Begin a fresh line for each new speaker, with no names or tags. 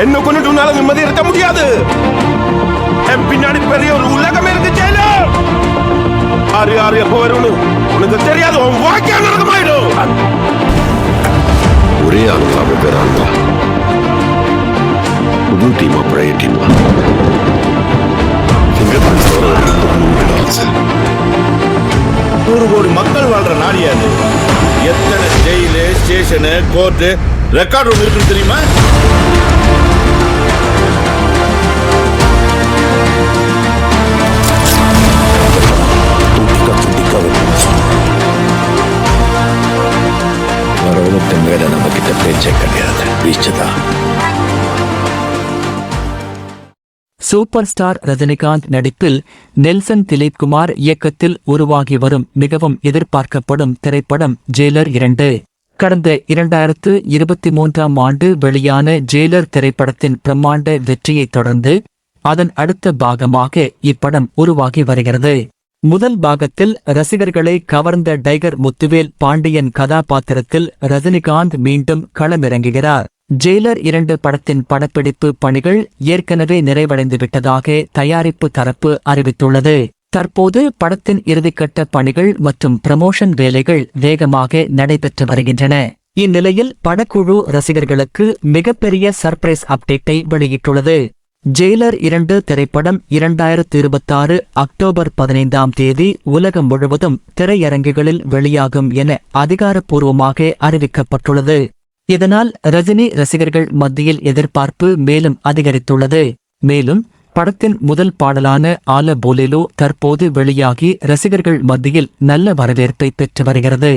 என்ன கொண்டுட்டு உன்னால நிம்மதி இருக்க முடியாது. என் பின்னாடி பெரிய ஒரு உலகம் இருக்கு ஜெயிலர். ஆறு ஆறு எப்போ வரும்னு உனக்கு தெரியாது. உன் வாழ்க்கையா நடக்கமாயிடும்.
ஒரே ஆளுங்க பேர் ஆளுங்க. புது டீமா பழைய டீமா
கோடி மக்கள் வாழ்ற நாடியாது. எத்தனை ஜெயிலு, ஸ்டேஷனு, கோர்ட்டு, ரெக்கார்டு ஒன்று இருக்குன்னு தெரியுமா?
வரவனுக்கு மேல நம்ம கிட்ட பேச்சே கிடையாது. வீச்சுதான்.
சூப்பர் ஸ்டார் ரஜினிகாந்த் நடிப்பில் நெல்சன் திலீப்குமார் இயக்கத்தில் உருவாகி வரும் மிகவும் எதிர்பார்க்கப்படும் திரைப்படம் ஜெயிலர் 2. கடந்த 2023ஆம் ஆண்டு வெளியான ஜெயிலர் திரைப்படத்தின் பிரம்மாண்ட வெற்றியைத் தொடர்ந்து அதன் அடுத்த பாகமாக இப்படம் உருவாகி வருகிறது. முதல் பாகத்தில் ரசிகர்களை கவர்ந்த டைகர் முத்துவேல் பாண்டியன் கதாபாத்திரத்தில் ரஜினிகாந்த் மீண்டும் களமிறங்குகிறார். ஜெயிலர் 2 படத்தின் படப்பிடிப்பு பணிகள் ஏற்கனவே நிறைவடைந்து விட்டதாக தயாரிப்பு தரப்பு அறிவித்துள்ளது. தற்போது படத்தின் இறுதிக்கட்ட பணிகள் மற்றும் ப்ரமோஷன் வேலைகள் வேகமாக நடைபெற்று வருகின்றன. இந்நிலையில் படக்குழு ரசிகர்களுக்கு மிகப்பெரிய சர்ப்ரைஸ் அப்டேட்டை வெளியிட்டுள்ளது. ஜெயிலர் 2 திரைப்படம் 2026 அக்டோபர் 15ஆம் தேதி உலகம் முழுவதும் திரையரங்குகளில் வெளியாகும் என அதிகாரப்பூர்வமாக அறிவிக்கப்பட்டுள்ளது. இதனால் ரஜினி ரசிகர்கள் மத்தியில் எதிர்பார்ப்பு மேலும் அதிகரித்துள்ளது. மேலும் படத்தின் முதல் பாடலான ஆல போலேலோ தற்போது வெளியாகி ரசிகர்கள் மத்தியில் நல்ல வரவேற்பை பெற்று வருகிறது.